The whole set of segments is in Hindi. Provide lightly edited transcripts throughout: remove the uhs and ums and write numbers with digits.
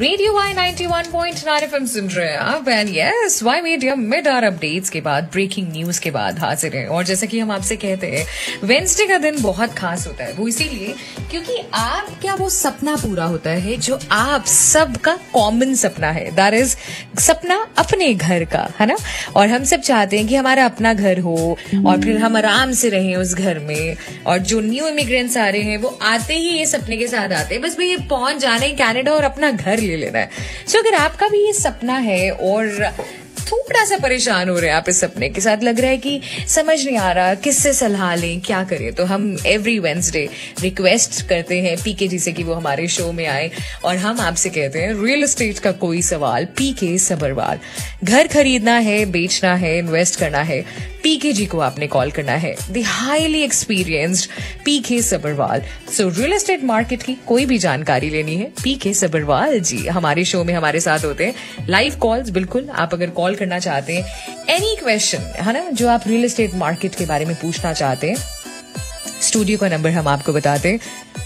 रेडियो वाई 91.9 FM सुन रहे हैं आप and yes Y media mid hour updates के बाद ब्रेकिंग न्यूज के बाद हाजिर हैं। और जैसा कि हम आपसे कहते हैं वेडनेसडे का दिन बहुत खास होता है, वो इसीलिए क्योंकि आपका वो सपना पूरा होता है जो आप सबका कॉमन सपना है, दैट इज सपना अपने घर का, है ना। और हम सब चाहते हैं कि हमारा अपना घर हो और फिर हम आराम से रहें उस घर में। और जो न्यू इमिग्रेंट्स आ रहे हैं वो आते ही ये सपने के साथ आते हैं, बस भैया पहुंच जाना है कनाडा और अपना घर ले लेना है। सो अगर आपका भी ये सपना है और थोड़ा सा परेशान हो रहे हैं आप इस सपने के साथ, लग रहा है कि समझ नहीं आ रहा किससे सलाह लें, क्या करें, तो हम एवरी वेडनेसडे रिक्वेस्ट करते हैं पीके जी से कि वो हमारे शो में आए और हम आपसे कहते हैं रियल एस्टेट का कोई सवाल, पीके सब्रवाल। घर खरीदना है, बेचना है, इन्वेस्ट करना है, पीके जी को आपने कॉल करना है, the highly experienced PK Sabharwal. So real estate market की कोई भी जानकारी लेनी है, पीके सब्रवाल जी हमारे शो में हमारे साथ होते हैं। लाइव कॉल्स, बिल्कुल आप अगर कॉल करना चाहते हैं, एनी क्वेश्चन है ना जो आप रियल एस्टेट मार्केट के बारे में पूछना चाहते हैं, स्टूडियो का नंबर हम आपको बताते हैं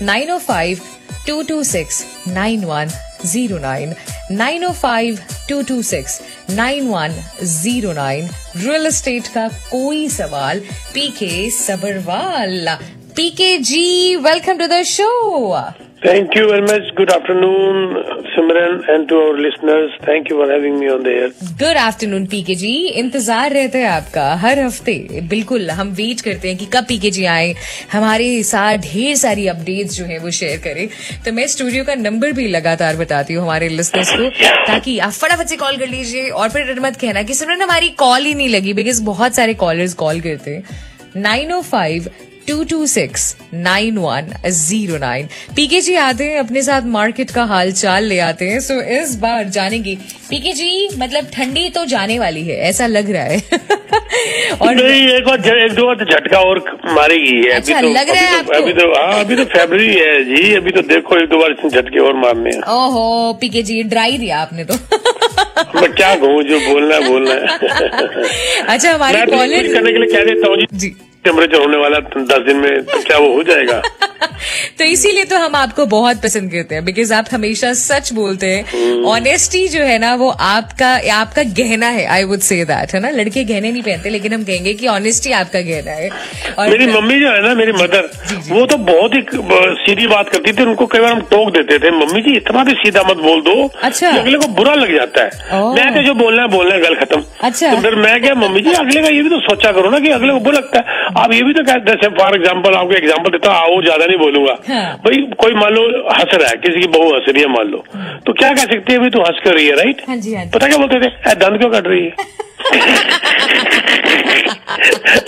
905-226-9109 905-226-9109। रियल एस्टेट का कोई सवाल, PK Sabrawal. PK ji, welcome to the show. Thank you very much. Good afternoon, Simran, and to our listeners. Thank you for having me on the air. Good afternoon PK ji, इंतजार रहता है आपका हर हफ्ते। बिल्कुल हम वेट करते हैं कि कब पीके जी आए, हमारे साथ ढेर सारी अपडेट्स जो है वो शेयर करें। तो मैं स्टूडियो का नंबर भी लगातार बताती हूँ हमारे लिसनर्स को, ताकि आप फटाफट से कॉल कर लीजिए। और फिर मत कहना कि सिमरन हमारी कॉल ही नहीं लगी, बिकॉज बहुत सारे कॉलर्स कॉल करते हैं। 905-226-9109। पीके जी आते हैं, अपने साथ मार्केट का हाल चाल ले आते हैं। सो इस बार जानेंगे पीके जी, मतलब ठंडी तो जाने वाली है ऐसा लग रहा है। और नहीं, एक दो बार झटका और मारेगी। अच्छा, अभी तो, लग रहा है आपको? अभी तो फरवरी है जी, अभी तो देखो एक दो बार झटके और मारने हैं। ओहो पीके जी, ड्राई दिया आपने तो। मैं क्या कहूँ, जो बोलना है। अच्छा, हमारे कॉलेज करने के लिए क्या देता हूँ जी, टेम्परेचर होने वाला 10 दिन में, तो क्या वो हो जाएगा? तो इसीलिए तो हम आपको बहुत पसंद करते हैं, बिकॉज आप हमेशा सच बोलते हैं। ऑनेस्टी जो है ना वो आपका गहना है, आई वुड से दैट, है ना। लड़के गहने नहीं पहनते, लेकिन हम कहेंगे कि ऑनेस्टी आपका गहना है। और मेरी मम्मी जो है ना, मेरी मदर, वो तो बहुत ही सीधी बात करती थी। उनको कई बार हम टोक देते थे, मम्मी जी इतना भी सीधा मत बोल दो, अच्छा, अगले को बुरा लग जाता है। मैं तो जो बोलना है गल खत्म। अच्छा, तो फिर मैं क्या, मम्मी जी अगले का ये भी तो सोचा करो ना कि अगले को बुरा लगता है। आप ये भी तो कहते हैं, फॉर एग्जाम्पल आपको एग्जाम्पल देता हूँ, वो ज्यादा नहीं बोलूंगा। हाँ। भाई कोई मान लो हंस रहा है, किसी की बहू हंस रही है मान लो, तो क्या कह सकते हैं, भाई तू हंस कर रही है, राइट? हाँ जी, हाँ जी। पता क्या बोलते थे, दंद क्यों कट रही है?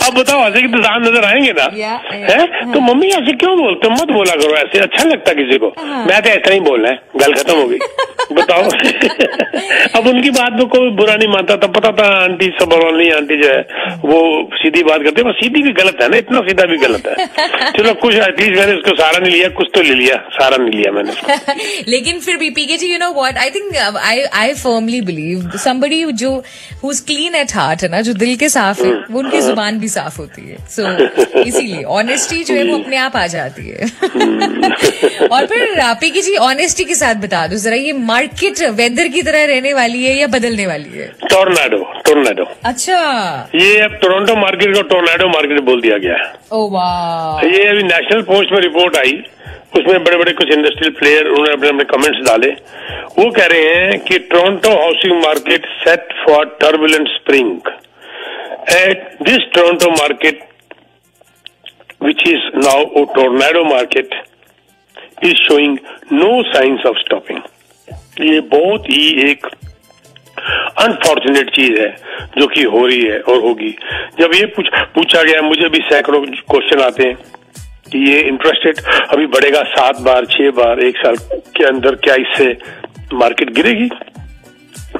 अब बताओ, हंसे की तो दांत नजर आएंगे ना, है? तो मम्मी ऐसे क्यों बोलते, मत बोला करो ऐसे, अच्छा लगता किसी को। मैं तो ऐसा ही बोलना है, गल खत्म हो गई। बताओ। अब उनकी बात में कोई बुरा नहीं मानता, तब पता था आंटी सब्रवाल आंटी जो है वो सीधी बात करते हैं। सीधी भी गलत है ना, इतना सीधा भी गलत है। चलो कुछ एटलीस्ट मैंने उसको सारा नहीं लिया, कुछ तो ले लिया, सारा नहीं लिया मैंने। लेकिन फिर भी PK ji, you know what, I think I firmly believe somebody जो who is clean at heart है ना, जो दिल के साफ है, वो उनकी जुबान भी साफ होती है। सो इसीलिए ऑनेस्टी जो है वो अपने आप आ जाती है। और फिर पीके जी, ऑनेस्टी के साथ बता दो जरा, ये मार्केट वेदर की तरह रहने वाली है या बदलने वाली है? टोर्नाडो। अच्छा, ये अब टोरंटो मार्केट को टोर्नाडो मार्केट बोल दिया गया है। ओह वाह। ये अभी नेशनल पोस्ट में रिपोर्ट आई, उसमें बड़े बड़े कुछ इंडस्ट्रियल प्लेयर उन्होंने अपने अपने कमेंट्स डाले। वो कह रहे हैं कि Toronto housing market set for turbulent spring at this Toronto market which is now a tornado market is showing no signs of stopping. ये बहुत ही एक अनफॉर्चुनेट चीज है जो कि हो रही है और होगी। जब ये पूछा गया, मुझे भी सैकड़ों क्वेश्चन आते हैं कि ये इंटरेस्ट रेट अभी बढ़ेगा 7 बार 6 बार 1 साल के अंदर, क्या इससे मार्केट गिरेगी?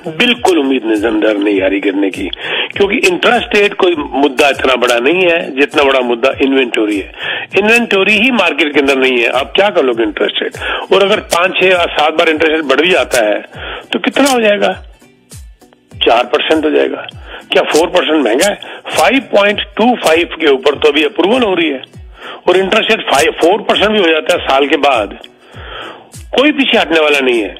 बिल्कुल उम्मीद नजर नहीं आ रही गिरने की, क्योंकि इंटरेस्ट रेट कोई मुद्दा इतना बड़ा नहीं है जितना बड़ा मुद्दा इन्वेंटोरी है। इन्वेंटोरी ही मार्केट के अंदर नहीं है, आप क्या कर लोगे इंटरेस्ट रेट? और अगर 5, 6 या 7 बार इंटरेस्ट रेट बढ़ भी जाता है तो कितना हो जाएगा? 4% हो जाएगा। क्या 4% महंगा है? 5.25 के ऊपर तो अभी अप्रूवल हो रही है, और इंटरेस्ट रेट 4% भी हो जाता है साल के बाद, कोई पीछे हटने वाला नहीं है।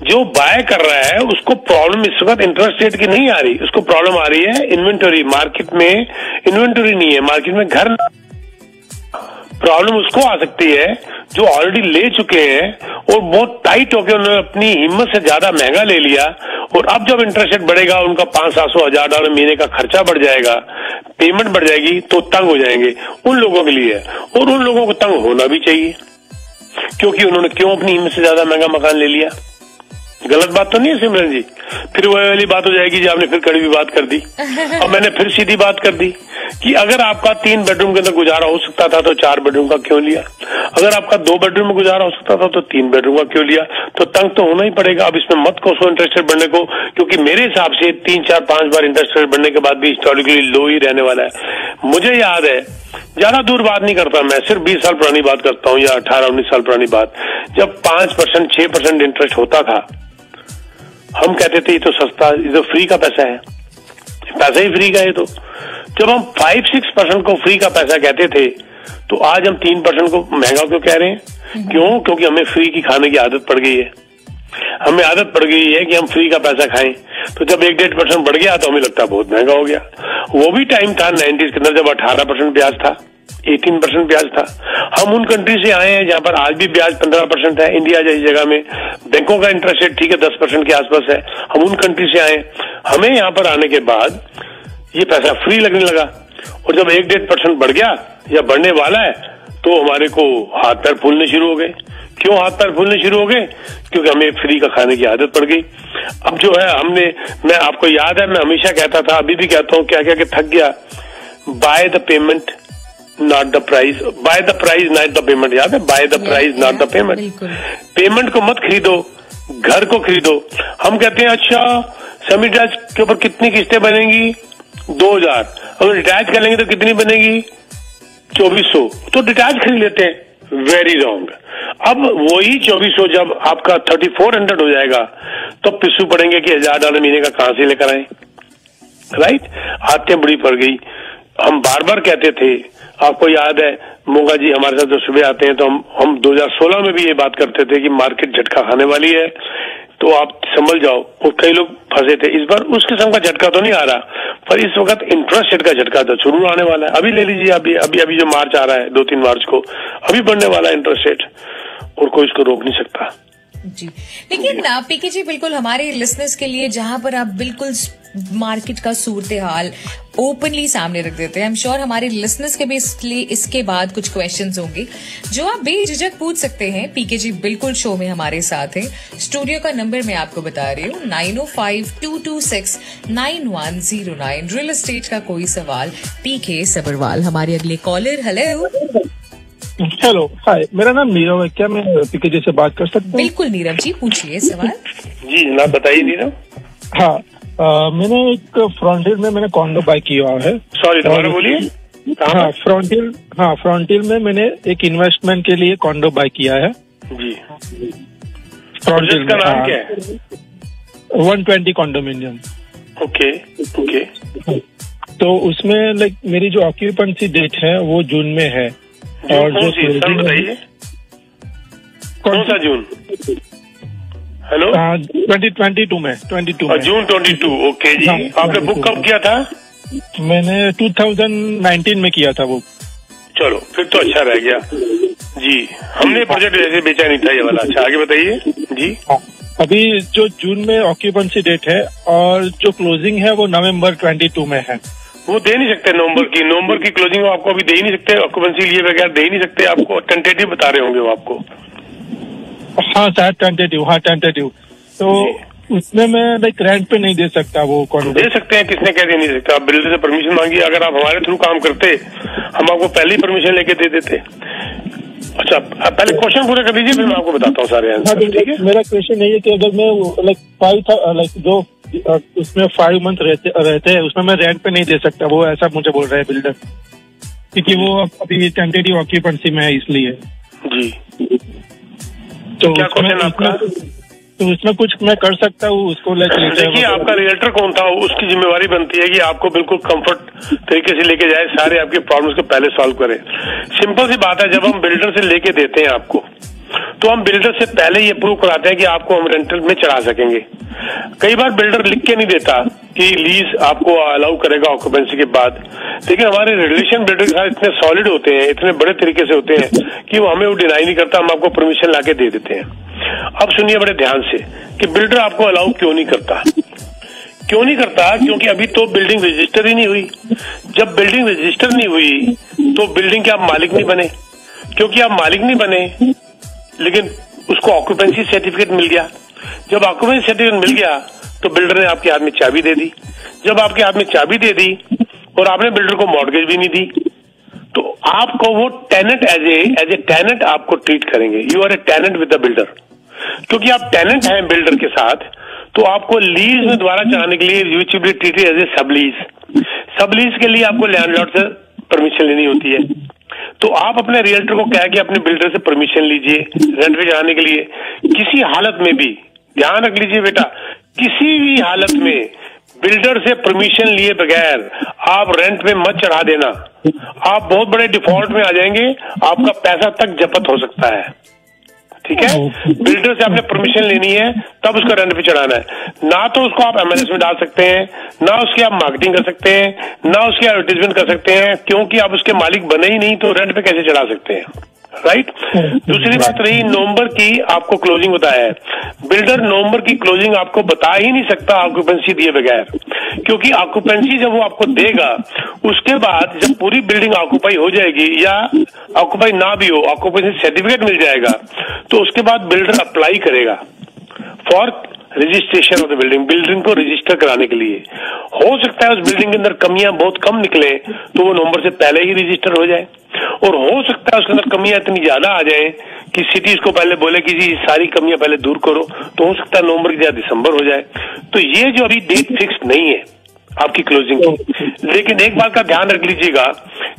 जो बाय कर रहा है उसको प्रॉब्लम इस वक्त इंटरेस्ट रेट की नहीं आ रही, उसको प्रॉब्लम आ रही है इन्वेंटरी। मार्केट में इन्वेंटरी नहीं है, मार्केट में घर प्रॉब्लम उसको आ सकती है जो ऑलरेडी ले चुके हैं और बहुत टाइट होकर उन्होंने अपनी हिम्मत से ज्यादा महंगा ले लिया, और अब जब इंटरेस्ट रेट बढ़ेगा उनका $500-700 महीने का खर्चा बढ़ जाएगा, पेमेंट बढ़ जाएगी, तो तंग हो जाएंगे। उन लोगों के लिए, और उन लोगों को तंग होना भी चाहिए, क्योंकि उन्होंने क्यों अपनी हिम्मत से ज्यादा महंगा मकान ले लिया। गलत बात तो नहीं है सिमरन जी? फिर वह वाली बात हो जाएगी जी आपने फिर कड़वी बात कर दी। और मैंने फिर सीधी बात कर दी कि अगर आपका 3 बेडरूम के अंदर गुजारा हो सकता था तो 4 बेडरूम का क्यों लिया? अगर आपका 2 बेडरूम में गुजारा हो सकता था तो 3 बेडरूम का क्यों लिया? तो तंग तो होना ही पड़ेगा। अब इसमें मत कोसो इंटरेस्ट रेट बढ़ने को, क्योंकि मेरे हिसाब से 3, 4, 5 बार इंटरेस्ट रेट बढ़ने के बाद भी हिस्टोरिकली लो ही रहने वाला है। मुझे याद है, ज्यादा दूर बात नहीं करता मैं, सिर्फ 20 साल पुरानी बात करता हूँ या 18-19 साल पुरानी बात, जब 5%, 6% इंटरेस्ट होता था, हम कहते थे ये तो सस्ता, ये तो फ्री का पैसा है, पैसा ही फ्री का है। तो जब हम 5-6% को फ्री का पैसा कहते थे, तो आज हम 3% को महंगा क्यों कह रहे हैं? क्यों? क्योंकि हमें फ्री की खाने की आदत पड़ गई है। हमें आदत पड़ गई है कि हम फ्री का पैसा खाएं। तो जब 1-1.5% बढ़ गया तो हमें लगता है बहुत महंगा हो गया। वो भी टाइम था 90s के अंदर जब 18% ब्याज था, 18% ब्याज था। हम उन कंट्री से आए हैं जहां पर आज भी ब्याज 15% है। इंडिया जैसी जगह में बैंकों का इंटरेस्ट रेट ठीक है 10% के आसपास है। हम उन कंट्री से आए, हमें यहाँ पर आने के बाद ये पैसा फ्री लगने लगा, और जब 1-1.5% बढ़ गया या बढ़ने वाला है तो हमारे को हाथ पैर फूलने शुरू हो गए। क्यों हाथ पैर फूलने शुरू हो गए? क्योंकि हमें फ्री का खाने की आदत पड़ गई। अब जो है मैं आपको याद है, मैं हमेशा कहता था, अभी भी कहता हूँ, क्या क्या कि थक गया, by the payment not the price, by the price not the payment. याद है? By the price not the payment. Payment को मत खरीदो, घर को खरीदो। हम कहते हैं अच्छा सेमी डिटैच के ऊपर कितनी किस्तें बनेंगी? 2000। अगर डिटैच कर लेंगे तो कितनी बनेगी? 2400। तो डिटैच खरीद लेते हैं। Very wrong. अब वही 2400 जब आपका 3400 हो जाएगा तो पिस्सू पड़ेंगे कि $1000 महीने का कहां से लेकर आए। राइट? आदतें बड़ी पड़ गई। हम बार बार कहते थे, आपको याद है मोगा जी हमारे साथ जो सुबह आते हैं, तो हम 2016 में भी ये बात करते थे कि मार्केट झटका खाने वाली है, तो आप संभल जाओ। और कई लोग फंसे थे। इस बार उस किस्म का झटका तो नहीं आ रहा, पर इस वक्त इंटरेस्ट रेट का झटका तो जरूर आने वाला है। अभी ले लीजिए, अभी जो मार्च आ रहा है 2-3 मार्च को, अभी बढ़ने वाला है इंटरेस्ट रेट, और कोई इसको रोक नहीं सकता जी। लेकिन पीके जी, बिल्कुल हमारे लिसनर्स के लिए, जहां पर आप बिल्कुल मार्केट का सूरत हाल ओपनली सामने रख देते हैं, आई एम श्योर हमारे लिसनर्स के भी इसके बाद कुछ क्वेश्चंस होंगे जो आप बेझिझक पूछ सकते हैं। पीके जी बिल्कुल शो में हमारे साथ हैं। स्टूडियो का नंबर मैं आपको बता रही हूँ, 9052269109। रियल एस्टेट का कोई सवाल, पीके सबरवाल हमारे अगले कॉलर। हेलो, हाय, मेरा नाम नीरव है। क्या मैं पीके जी से बात कर सकता हूँ? बिल्कुल नीरव जी, पूछिए सवाल। जी जनाब, बताइए नीरव। हाँ, मैंने एक फ्रंटियर में मैंने कॉन्डो बाय किया है। सॉरी, दोबारा बोलिए। हाँ, फ्रंटियर में मैंने एक इन्वेस्टमेंट के लिए कॉन्डो बाय किया है जी। फ्रंटियर का नाम क्या है? 120 कॉन्डोमिनियम। ओके। तो उसमें लाइक मेरी जो ऑक्यूपेंसी डेट है वो जून में है। और जो बताइए कौन सा जून? हेलो, 2022 में, 22 में। जून 22। ओके जी। आपने बुक कब किया था? मैंने 2019 में किया था बुक। चलो, फिर तो अच्छा रह गया जी। हमने प्रोजेक्ट ऐसे बेचा नहीं था ये वाला। अच्छा, आगे बताइए जी। अभी जो जून में ऑक्यूपेंसी डेट है और जो क्लोजिंग है वो नवंबर 22 में है। वो दे नहीं सकते नवंबर की क्लोजिंग आपको अभी दे ही नहीं सकते। ऑक्यूपेंसी लिए बगैर दे ही नहीं सकते आपको। टेंटेटिव बता रहे होंगे वो आपको। हाँ शायद टेंटेटिव। तो उसमें मैं लाइक रेंट पे नहीं दे सकता वो कॉन्डो। दे सकते हैं, किसने कह दे नहीं सकता। आप बिल्डर से परमिशन मांगिए। अगर आप हमारे थ्रू काम करते, हम आपको पहले ही परमिशन लेके दे देते। अच्छा, पहले क्वेश्चन पूरा कर दीजिए, फिर मैं आपको बताता हूँ सारे आंसर। ठीक है? मेरा क्वेश्चन यही है कि अगर मैं जो उसमें 5 मंथ रहते हैं उसमें मैं रेंट पे नहीं दे सकता, वो ऐसा मुझे बोल रहा है बिल्डर, क्योंकि वो अभी टेंटेटिव ऑक्यूपेंसी में है इसलिए जी। तो क्या क्वेश्चन आपका? तो उसमें कुछ मैं कर सकता हूँ उसको? देखिए, आपका रियल्टर कौन था, उसकी जिम्मेवारी बनती है कि आपको बिल्कुल कंफर्ट तरीके से लेके जाए, सारे आपके प्रॉब्लम्स को पहले सॉल्व करे। सिंपल सी बात है, जब हम बिल्डर से लेके देते हैं आपको, तो हम बिल्डर से पहले ये प्रूव कराते हैं कि आपको हम रेंटल में चढ़ा सकेंगे। कई बार बिल्डर लिख के नहीं देता कि लीज आपको अलाउ करेगा ऑक्यूपेंसी के बाद, लेकिन हमारे रिलेशन बिल्डर के साथ इतने सॉलिड होते हैं, इतने बड़े तरीके से होते हैं कि वो हमें वो डिनाई नहीं करता, हम आपको परमिशन लाके दे देते हैं। अब सुनिए बड़े ध्यान से कि बिल्डर आपको अलाउ क्यों नहीं करता। क्योंकि अभी तो बिल्डिंग रजिस्टर ही नहीं हुई। जब बिल्डिंग रजिस्टर नहीं हुई तो बिल्डिंग के आप मालिक नहीं बने, क्योंकि आप मालिक नहीं बने लेकिन उसको ऑक्यूपेंसी सर्टिफिकेट मिल गया। जब ऑक्यूपेंसी सर्टिफिकेट मिल गया तो बिल्डर ने आपके हाथ में चाबी दे दी। जब आपके हाथ में चाबी दे दी और आपने बिल्डर को मॉर्गेज भी नहीं दी, तो आपको वो टेनेंट एज ए टेनेंट आपको ट्रीट करेंगे। You are a tenant with the builder. क्योंकि आप टेनेंट हैं बिल्डर के साथ, तो आपको लीज में द्वारा चलाने के लिए you will be treated as a sublease. Sublease के लिए आपको लैंडलॉर्ड से परमिशन लेनी होती है। तो आप अपने रियल्टर को कह के अपने बिल्डर से परमिशन लीजिए रेंट पे चढ़ाने के लिए। किसी हालत में भी ध्यान रख लीजिए बेटा, किसी भी हालत में बिल्डर से परमिशन लिए बगैर आप रेंट पे मत चढ़ा देना। आप बहुत बड़े डिफॉल्ट में आ जाएंगे, आपका पैसा तक जब्त हो सकता है। ठीक है, बिल्डर से आपने परमिशन लेनी है तब उसका रेंट पे चढ़ाना है। ना तो उसको आप एमएलएस में डाल सकते हैं, ना उसकी आप मार्केटिंग कर सकते हैं, ना उसकी एडवर्टीजमेंट कर सकते हैं, क्योंकि आप उसके मालिक बने ही नहीं, तो रेंट पे कैसे चढ़ा सकते हैं, राइट। दूसरी बात रही नवंबर की, आपको क्लोजिंग बताया है। बिल्डर नवंबर की क्लोजिंग आपको बता ही नहीं सकता ऑक्यूपेंसी दिए बगैर, क्योंकि ऑक्यूपेंसी जब वो आपको देगा उसके बाद जब पूरी बिल्डिंग ऑक्यूपाई हो जाएगी या ऑक्यूपाई ना भी हो, ऑक्यूपेंसी सर्टिफिकेट मिल जाएगा, तो उसके बाद बिल्डर अप्लाई करेगा for registration of the building को रजिस्टर कराने के लिए। हो सकता है उस बिल्डिंग के अंदर कमियां बहुत कम निकले तो वो नवंबर से पहले ही रजिस्टर हो जाए, और हो सकता है उसके अंदर कमियां इतनी ज्यादा आ जाए कि सिटी इसको पहले बोले कि जी सारी कमियां पहले दूर करो, तो हो सकता है नवंबर की जगह दिसंबर हो जाए। तो ये जो अभी डेट फिक्स नहीं है आपकी क्लोजिंग की, लेकिन एक बात का ध्यान रख लीजिएगा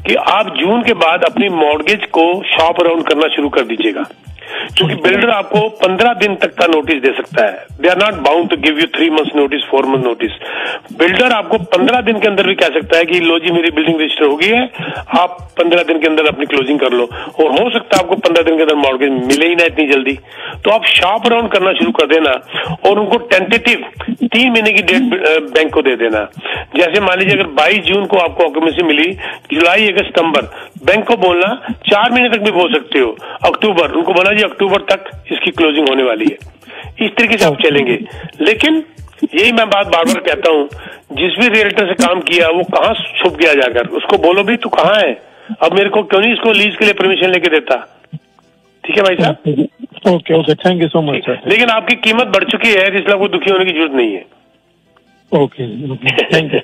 कि आप जून के बाद अपनी मॉर्गेज को शॉप अराउंड करना शुरू कर दीजिएगा, क्योंकि बिल्डर आपको 15 दिन तक का नोटिस दे सकता है। They are not bound to give you 3 months notice, 4 month notice. Builder आपको 15 दिन के अंदर भी कह सकता है कि लो जी मेरी बिल्डिंग रजिस्टर हो गई है, आप 15 दिन के अंदर अपनी क्लोजिंग कर लो, और हो सकता है आपको 15 दिन के अंदर मॉर्गेज मिले ही ना इतनी जल्दी, तो आप शॉप अराउंड करना शुरू कर देना और उनको टेंटेटिव 3 महीने की डेट बैंक को दे देना। जैसे मान लीजिए अगर 22 जून को आपको ऑक्यूपेंसी मिली, जुलाई, अगस्त, सितंबर, बैंक को बोलना 4 महीने तक भी बोल सकते हो, अक्टूबर, उनको बोला जी अक्टूबर तक इसकी क्लोजिंग होने वाली है। इस तरीके से आप चलेंगे। लेकिन यही मैं बात बार बार कहता हूं, जिस भी रियल्टर से काम किया वो कहां छुप गया जाकर, उसको बोलो भी तू कहां है, अब मेरे को क्यों नहीं इसको लीज के लिए परमिशन लेके देता। ठीक है भाई साहब, okay okay, thank you so much sir. लेकिन आपकी कीमत बढ़ चुकी है, इसलिए आपको दुखी होने की जरूरत नहीं है। Okay, thank you.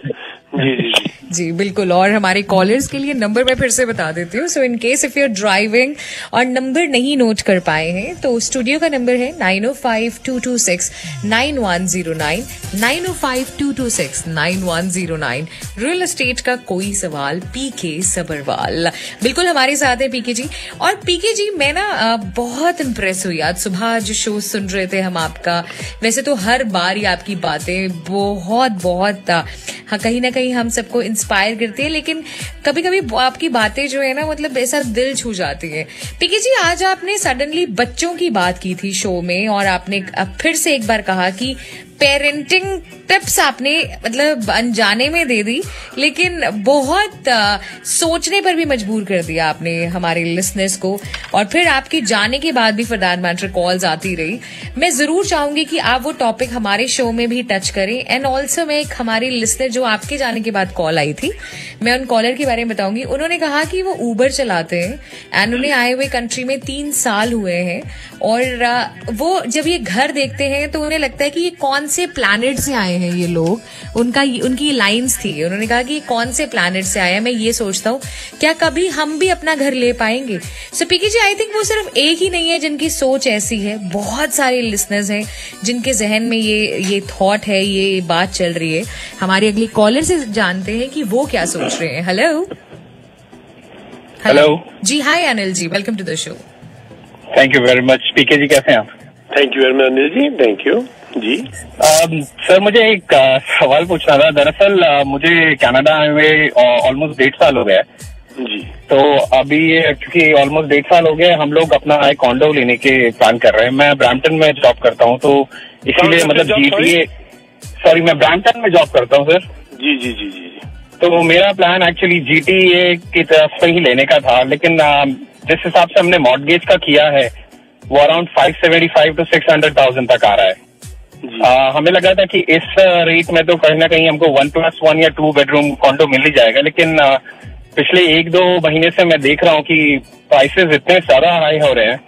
जी बिल्कुल। और हमारे कॉलर्स के लिए नंबर मैं फिर से बता देती हूँ। So in case if you are driving और नंबर नहीं नोट कर पाए हैं तो स्टूडियो का नंबर है 9052269109, 9052269109। रियल एस्टेट का कोई सवाल, पीके सबरवाल बिल्कुल हमारे साथ है पीके जी। और पीके जी मैं ना बहुत इम्प्रेस हुई आज सुबह जो शो सुन रहे थे हम आपका। वैसे तो हर बार ही आपकी बातें बहुत हाँ कहीं ना कहीं हम सबको इंस्पायर करती है, लेकिन कभी कभी आपकी बातें जो है ना मतलब ऐसा दिल छू जाती है। पीके जी आज आपने सडनली बच्चों की बात की थी शो में, और आपने फिर से एक बार कहा कि पेरेंटिंग टिप्स आपने मतलब अनजाने में दे दी, लेकिन बहुत सोचने पर भी मजबूर कर दिया आपने हमारे लिसनर्स को। और फिर आपके जाने के बाद भी फॉर दैट मैटर कॉल्स आती रही। मैं जरूर चाहूंगी कि आप वो टॉपिक हमारे शो में भी टच करें। एंड ऑल्सो मैं एक हमारी लिसनर जो आपके जाने के बाद कॉल आई थी, मैं उन कॉलर के बारे में बताऊंगी। उन्होंने कहा कि वो ऊबर चलाते हैं एंड उन्हें आए हुए कंट्री में 3 साल हुए हैं, और वो जब ये घर देखते हैं तो उन्हें लगता है कि ये कौन से प्लैनेट से आए हैं ये लोग। उनकी लाइंस थी, उन्होंने कहा कि कौन से प्लैनेट से आए हैं, मैं ये सोचता हूँ क्या कभी हम भी अपना घर ले पाएंगे। सो पीके जी आई थिंक वो सिर्फ एक ही नहीं है जिनकी सोच ऐसी है, बहुत सारे लिसनर्स हैं जिनके जहन में ये थॉट है, ये बात चल रही है। हमारे अगले कॉलर से जानते हैं कि वो क्या सोच रहे हैं। हेलो जी, hi Anil ji, welcome to the show. Thank you very much. PK ji कैसे हैं आप? Thank you very much Anil ji, thank you जी। सर मुझे एक सवाल पूछना था। दरअसल मुझे कनाडा आए हुए ऑलमोस्ट 1.5 साल हो गया है, जी। तो अभी क्योंकि ऑलमोस्ट 1.5 साल हो गए, हम लोग अपना एक कॉन्डो लेने के प्लान कर रहे हैं। मैं ब्रैम्पटन में जॉब करता हूँ, तो इसीलिए मतलब GTA, सॉरी मैं ब्रैम्पटन में जॉब करता हूँ सर। जी जी जी जी। तो मेरा प्लान एक्चुअली GTA की तरफ से ही लेने का था, लेकिन जिस हिसाब से हमने मॉर्टगेज का किया है वो अराउंड 575 to 600,000 तक आ रहा है। हमें लगा था कि इस रेट में तो कहीं ना कहीं हमको 1+1 या 2 बेडरूम कॉन्डो मिल ही जाएगा, लेकिन पिछले 1-2 महीने से मैं देख रहा हूँ कि प्राइसेस इतने ज्यादा हाई हो रहे हैं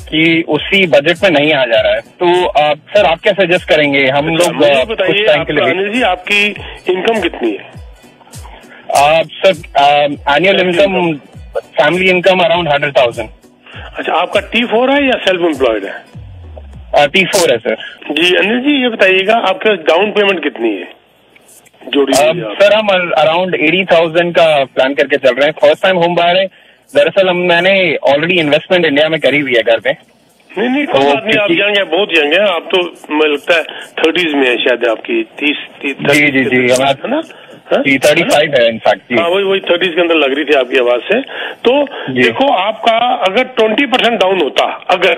कि उसी बजट में नहीं आ जा रहा है। तो सर आप क्या सजेस्ट करेंगे? हम लोग बताइए अनिल जी, आपकी इनकम कितनी है? Sir annual income, family income around 100,000। अच्छा, आपका T4 है या सेल्फ एम्प्लॉयड है? T4 है सर। जी अनिल जी, ये बताइएगा आपका डाउन पेमेंट कितनी है जोड़ी? सर हम अराउंड 80,000 का प्लान करके चल रहे हैं। फर्स्ट टाइम होम बायर है। दरअसल मैंने ऑलरेडी इन्वेस्टमेंट इंडिया में करी हुई है घर पे। नहीं कोई बात नहीं, आप यंग है, बहुत यंग है आप तो। मुझे लगता है 30s में है शायद आपकी। 30 जी है ना? जी 35 है इनफैक्ट। हाँ वही 30s के अंदर लग रही थी आपकी आवाज से। तो देखो आपका अगर 20% डाउन होता अगर,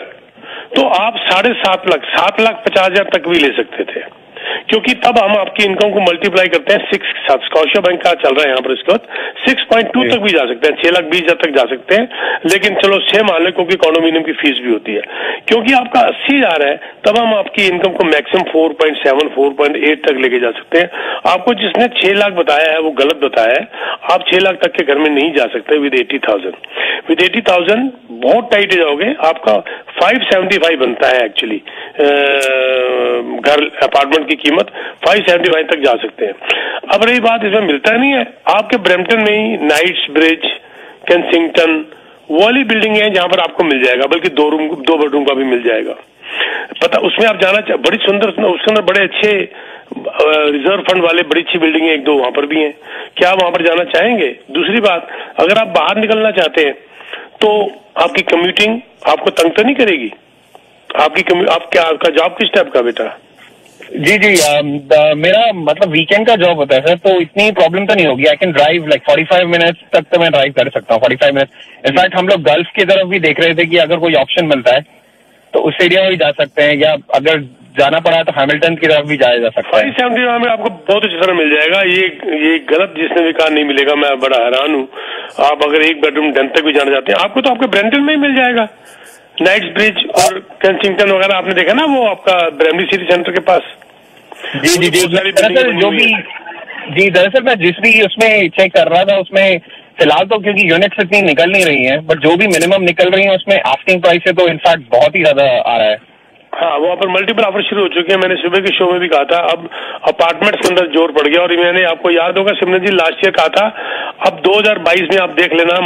तो आप 7.5 लाख 7,50,000 तक भी ले सकते थे, क्योंकि तब हम आपकी इनकम को मल्टीप्लाई करते हैं 6 के साथ। स्कॉशिया बैंक का चल रहा है यहाँ पर इसके बाद 6.2 तक भी जा सकते हैं, 6,20,000 तक जा सकते हैं। लेकिन चलो 6 मान लें, क्योंकि कॉन्डोमिनियम की फीस भी होती है। क्योंकि आपका 80,000 है, तब हम आपकी इनकम को मैक्सिमम 4.7 4.8 तक लेके जा सकते हैं। आपको जिसने 6 लाख बताया है वो गलत बताया है। आप 6 लाख तक के घर में नहीं जा सकते विद 80,000। विद 80,000 बहुत टाइट हो जाओगे। आपका 575 बनता है एक्चुअली घर अपार्टमेंट की कीमत 575 तक जा सकते हैं। अब रही बात, इसमें मिलता नहीं है आपके ब्रैम्पटन में ही नाइट्स ब्रिज, केंसिंगटन वाली बिल्डिंग है जहां पर आपको मिल जाएगा, बल्कि 2 बेडरूम का भी मिल जाएगा। पता उसमें आप जाना बड़ी सुंदर, उसके अंदर बड़े अच्छे रिजर्व फंड वाले बड़ी अच्छी बिल्डिंग है, 1-2 वहां पर भी हैं। क्या आप वहां पर जाना चाहेंगे? दूसरी बात, अगर आप बाहर निकलना चाहते हैं तो आपकी कम्यूटिंग आपको तंग तो नहीं करेगी? आपका जॉब किस टाइप का बेटा? जी मेरा मतलब वीकेंड का जॉब होता है सर, तो इतनी प्रॉब्लम तो नहीं होगी। I can drive like 45 minutes तक तो मैं ड्राइव कर सकता हूँ, 45 मिनट्स। इनफैक्ट हम लोग गल्फ की तरफ भी देख रहे थे कि अगर कोई ऑप्शन मिलता है तो उस एरिया में भी जा सकते हैं, या अगर जाना पड़ा तो हैमिल्टन की तरफ भी जाया जा सकता है। 575 में आपको बहुत अच्छी तरह मिल जाएगा। ये गलत जिसने भी कहा नहीं मिलेगा, मैं बड़ा हैरान हूँ। आप अगर 1 बेडरूम डन तक भी जाना चाहते हैं, आपको तो आपके ब्रैम्पटन में ही मिल जाएगा। नाइट्स ब्रिज और केंसिंगटन वगैरह आपने देखा ना, वो आपका ब्रेमली सिटी सेंटर के पास। जी दरअसल मैं जिस भी उसमें चेक कर रहा था, उसमें फिलहाल तो क्योंकि यूनिट्स इतनी निकल नहीं रही हैं, बट जो भी मिनिमम निकल रही है उसमें आस्किंग प्राइस है तो इनफैक्ट बहुत ही ज्यादा आ रहा है। हाँ, वहाँ पर मल्टीपल ऑफर शुरू हो चुके हैं। मैंने सुबह के शो में भी कहा था, अब अपार्टमेंट्स के अंदर जोर पड़ गया। और मैंने आपको याद होगा सिमरन जी लास्ट ईयर कहा था, अब 2022 में आप देख लेना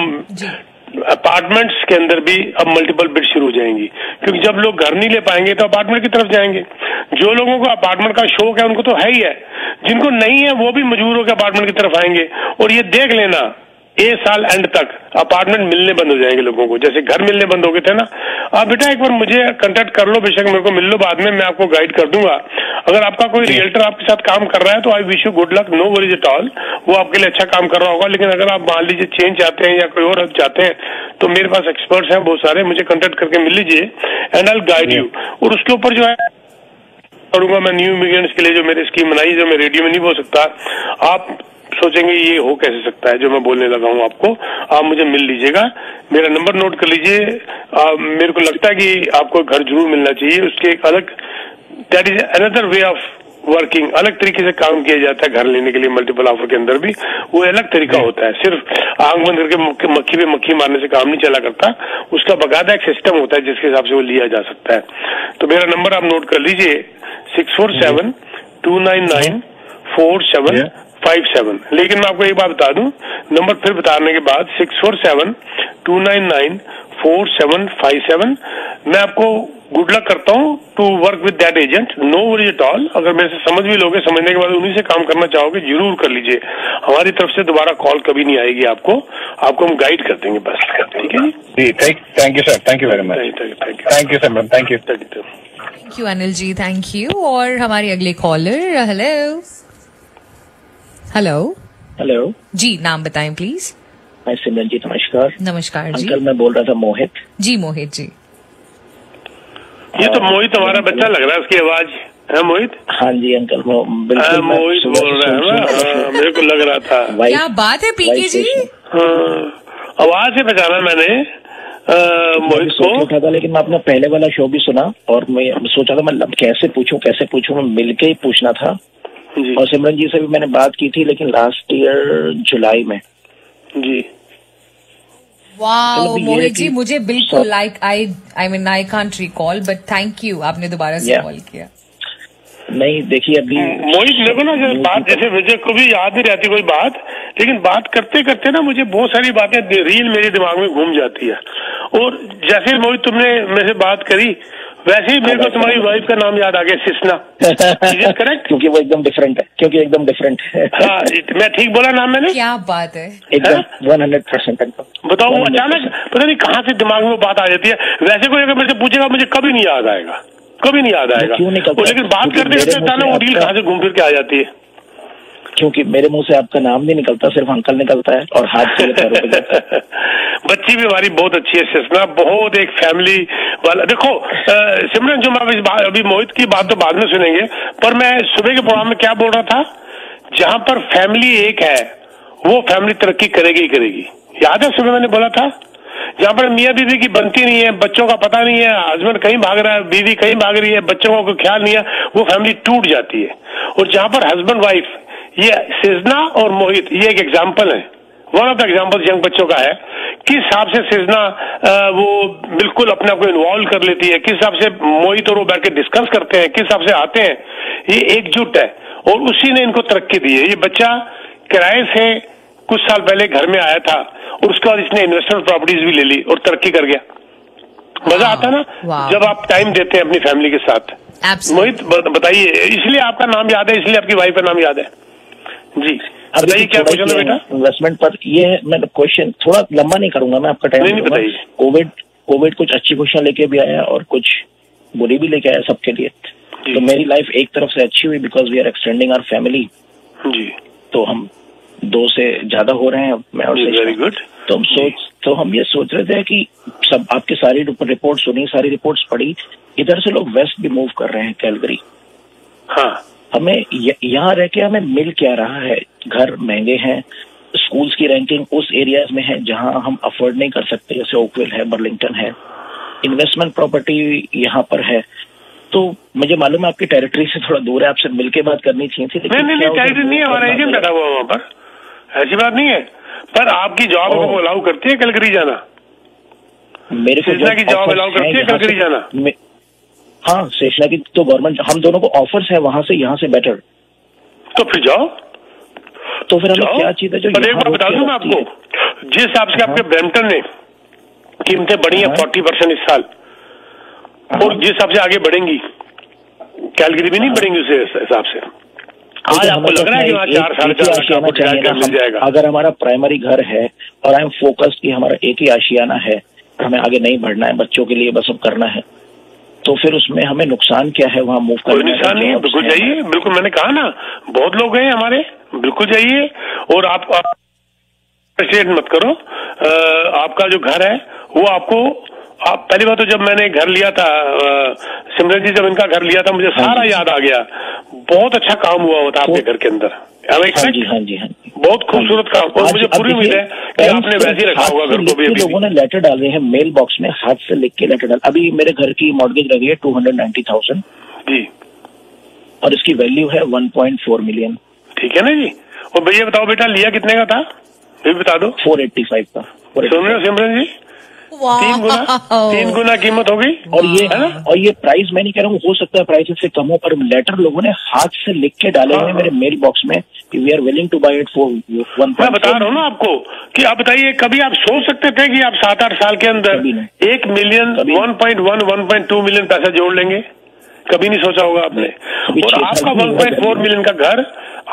अपार्टमेंट्स के अंदर भी अब मल्टीपल बिड शुरू हो जाएंगी, क्योंकि जब लोग घर नहीं ले पाएंगे तो अपार्टमेंट की तरफ जाएंगे। जो लोगों को अपार्टमेंट का शौक है उनको तो है ही है, जिनको नहीं है वो भी मजबूर होकर अपार्टमेंट की तरफ आएंगे। और ये देख लेना, 1 साल एंड तक अपार्टमेंट मिलने बंद हो जाएंगे लोगों को, जैसे घर मिलने बंद हो गए थे ना। आप बेटा एक बार मुझे कांटेक्ट कर लो, बेशक मेरे को मिल लो, बाद में मैं आपको गाइड कर दूंगा। अगर आपका कोई रियल्टर आपके साथ काम कर रहा है तो I wish you good luck, no worries at all, वो आपके लिए अच्छा काम कर रहा होगा। लेकिन अगर आप मान लीजिए चेंज चाहते हैं या कोई और हेल्प चाहते हैं तो मेरे पास एक्सपर्ट्स हैं बहुत सारे, मुझे कांटेक्ट करके मिल लीजिए एंड आई गाइड यू। और उसके ऊपर जो है करूंगा मैं न्यू इमिग्रेंट्स के लिए जो मेरी स्कीम बनाई, जो मैं रेडियो में नहीं बोल सकता, आप सोचेंगे ये हो कैसे सकता है जो मैं बोलने लगा हूं आपको। आप मुझे मिल लीजिएगा, मेरा नंबर नोट कर लीजिए। मेरे को लगता है कि आपको घर जरूर मिलना चाहिए। उसके एक अलग, that is another way of working, अलग तरीके से काम किया जाता है घर लेने के लिए। मल्टीपल ऑफर के अंदर भी वो अलग तरीका होता है, सिर्फ आंख बंद करके मक्खी पे मक्खी मारने से काम नहीं चला करता। उसका बकायदा एक सिस्टम होता है जिसके हिसाब से वो लिया जा सकता है। तो मेरा नंबर आप नोट कर लीजिए, 647-299-4757। लेकिन मैं आपको एक बात बता दूं, नंबर फिर बताने के बाद 647-299-4757। मैं आपको गुड लक करता हूं to work with that agent, no worries at all. अगर मेरे से समझ भी लोगे, समझने के बाद उन्हीं से काम करना चाहोगे, जरूर कर लीजिए। हमारी तरफ से दोबारा कॉल कभी नहीं आएगी आपको हम गाइड कर देंगे बस। ठीक है जी, thank you sir, thank you very much, thank you sir, thank you Anil ji, thank you. और हमारे अगले कॉलर, हेलो हेलो जी, नाम बताएं प्लीज। हाय सिमरन जी, नमस्कार। नमस्कार जी। अंकल, मैं बोल रहा था मोहित जी। मोहित जी, ये तो मोहित हमारा बच्चा लग रहा है, उसकी आवाज है मोहित। हाँ जी अंकल, बिल्कुल मोहित बोल रहा है ना, मेरे को लग रहा था। क्या बात है पीके जी। आवाज से पहचाना मैंने मोहित को। उठा था, लेकिन मैं अपना पहले वाला शो भी सुना और मैं सोचा था मैं कैसे पूछूं, मैं मिलके ही पूछना था। और सिमरन जी से भी मैंने बात की थी, लेकिन लास्ट ईयर जुलाई में जी। वाओ मोहित जी, मुझे बिल्कुल I can't recall, but thank you, आपने दोबारा से कॉल किया। नहीं देखिए, अभी मोहित मेरे को ना बात जैसे मुझे को भी याद नहीं रहती कोई बात, लेकिन बात करते करते ना मुझे बहुत सारी बातें रील मेरे दिमाग में घूम जाती है। और जैसे मोहित तुमने मेरे से बात करी, वैसे ही मेरे को तुम्हारी वाइफ का नाम याद आ गया, सिस्ना। करेक्ट? क्योंकि वो एकदम डिफरेंट है। हाँ, मैं ठीक बोला नाम मैंने? क्या बात है, एकदम 100%। बताओ, वो अचानक पता नहीं कहाँ से दिमाग में बात आ जाती है। वैसे कोई अगर मेरे से पूछेगा, मुझे कभी नहीं याद आएगा, कभी नहीं याद आएगा। लेकिन बात करते करते ना वो रील कहाँ से घूम फिर के आ जाती है। क्योंकि मेरे मुंह से आपका नाम नहीं निकलता, सिर्फ अंकल निकलता है और हाथ से बच्ची भी हमारी बहुत अच्छी है सिस्ना, बहुत एक फैमिली वाला। देखो सिमरन, जो मैं अभी मोहित की बात तो बाद में सुनेंगे, पर मैं सुबह के प्रोग्राम में क्या बोल रहा था, जहां पर फैमिली एक है वो फैमिली तरक्की करेगी ही करेगी। याद है सुबह मैंने बोला था, जहां पर मियाँ बीवी की बनती नहीं है, बच्चों का पता नहीं है, हस्बैंड कहीं भाग रहा है, बीवी कहीं भाग रही है, बच्चों को ख्याल नहीं है, वो फैमिली टूट जाती है। और जहां पर हस्बैंड वाइफ, ये सिजना और मोहित, ये एक एग्जाम्पल है, one of the example young बच्चों का है। किस हिसाब से सिजना वो बिल्कुल अपने आप को इन्वॉल्व कर लेती है, किस हिसाब से मोहित और वो बैठ के डिस्कस करते हैं, किस हिसाब से आते हैं, ये एकजुट है और उसी ने इनको तरक्की दी है। ये बच्चा किराए से कुछ साल पहले घर में आया था और उसके बाद इसने इन्वेस्टमेंट प्रॉपर्टीज भी ले ली और तरक्की कर गया। मजा आता ना जब आप टाइम देते हैं अपनी फैमिली के साथ। मोहित बताइए, इसलिए आपका नाम याद है, इसलिए आपकी वाइफ का नाम याद है जी। बताइए क्या क्वेश्चन है बेटा? इन्वेस्टमेंट पर ये मैं क्वेश्चन थोड़ा लंबा नहीं करूंगा, मैं आपका टाइम नहीं बताइए। कोविड कुछ अच्छी क्वेश्चन लेके भी आया और कुछ बुरी भी लेके आया सबके लिए। तो मेरी लाइफ एक तरफ से अच्छी हुई because we are extending our family जी। तो हम 2 से ज्यादा हो रहे हैं, मैं और वेरी गुड। तो हम ये सोच रहे थे कि सब आपकी सारी रिपोर्ट सुनी, सारी रिपोर्ट्स पढ़ी, इधर से लोग वेस्ट भी मूव कर रहे हैं, कैलगरी। हाँ, हमें यहाँ रह के हमें मिल क्या रहा है, घर महंगे हैं, स्कूल्स की रैंकिंग उस एरियाज में है जहां हम अफोर्ड नहीं कर सकते, जैसे ओकविल है, बर्लिंगटन है, इन्वेस्टमेंट प्रॉपर्टी यहाँ पर है। तो मुझे मालूम है आपकी टेरिटरी से थोड़ा दूर है, आपसे मिलके बात करनी चाहिए थी। नहीं टेरिटरी नहीं है, हमारा एजेंट बैठा हुआ वहाँ पर, ऐसी बात नहीं है। पर आपकी जॉब को अलाउ करती है कैलगरी जाना? मेरे को की जॉब अलाउ करती है कैलगरी जाना? हाँ, सेशना की तो गवर्नमेंट, हम दोनों को ऑफर्स है वहां से, यहाँ से बेटर। तो फिर जाओ। तो फिर हमें क्या चीज है जो? एक बात बता दूं मैं आपको, जिस हिसाब से आपके ब्रैम्पटन ने कीमतें बढ़ी हैं 40% इस साल, और जिस हिसाब से आगे बढ़ेंगी, कैलगरी भी नहीं बढ़ेंगी उस हिसाब से। आज आपको लग रहा है कि वहाँ 4-4.5 मिल जाएगा? अगर हमारा प्राइमरी घर है और आई एम फोकस्ड कि हमारा एक ही आशियाना है, हमें आगे नहीं बढ़ना है, बच्चों के लिए बस अब करना है, तो फिर उसमें हमें नुकसान क्या है वहाँ मूव करने? कोई नुकसान नहीं है, बिल्कुल जाइए। बिल्कुल, मैंने कहा ना, बहुत लोग गए हमारे, बिल्कुल जाइए। और आप मत करो, आपका जो घर है वो आपको, आप पहली बात तो जब मैंने घर लिया था, सिमरन जी जब इनका घर लिया था, मुझे सारा याद आ गया। बहुत अच्छा काम हुआ था आपके घर के अंदर। हाँ जी। बहुत खूबसूरत काम, और मुझे पूरी उम्मीद है कि आपने वैसे ही रखा होगा घर को भी। लोगों ने लेटर डाल रहे हैं मेल बॉक्स में, हाथ से लिख के लेटर डाल। अभी मेरे घर की मॉर्गेज लगी है 290,000 जी, और इसकी वैल्यू है 1.4 मिलियन। ठीक है ना जी। और भैया बताओ बेटा, लिया कितने का था, ये भी बता दो। 485 का। सुन रहे हो सिमरन जी? 3 गुना कीमत होगी। और ये प्राइस मैं नहीं कह रहा हूँ, हो सकता है प्राइस इससे कम हो, पर लेटर लोगों ने हाथ से लिख के डाले हुए मेरे मेल बॉक्स में कि we are willing to buy it for 1. मैं बता रहा हूँ ना आपको कि आप बताइए, कभी आप सोच सकते थे कि आप 7-8 साल के अंदर 1 मिलियन, 1.1, 1.2 मिलियन पैसा जोड़ लेंगे? कभी नहीं सोचा होगा आपने। और आपका 1.4 मिलियन का घर,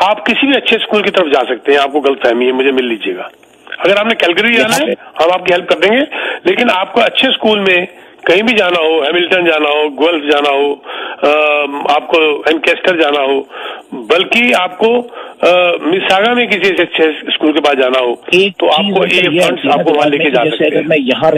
आप किसी भी अच्छे स्कूल की तरफ जा सकते हैं। आपको गलतफहमी है, मुझे मिल लीजिएगा। अगर आपने कैलगरी जाना है, हम आपकी हेल्प कर देंगे, लेकिन आपको अच्छे स्कूल में कहीं भी जाना हो, हैमिल्टन जाना हो, गुएल्फ जाना हो, आपको एनकेस्टर जाना हो, बल्कि आपको मिसागा में किसी अच्छे स्कूल के पास जाना हो तो आपको ये फंड्स आपको वहां लेके जा सकते हैं। अगर मैं यहाँ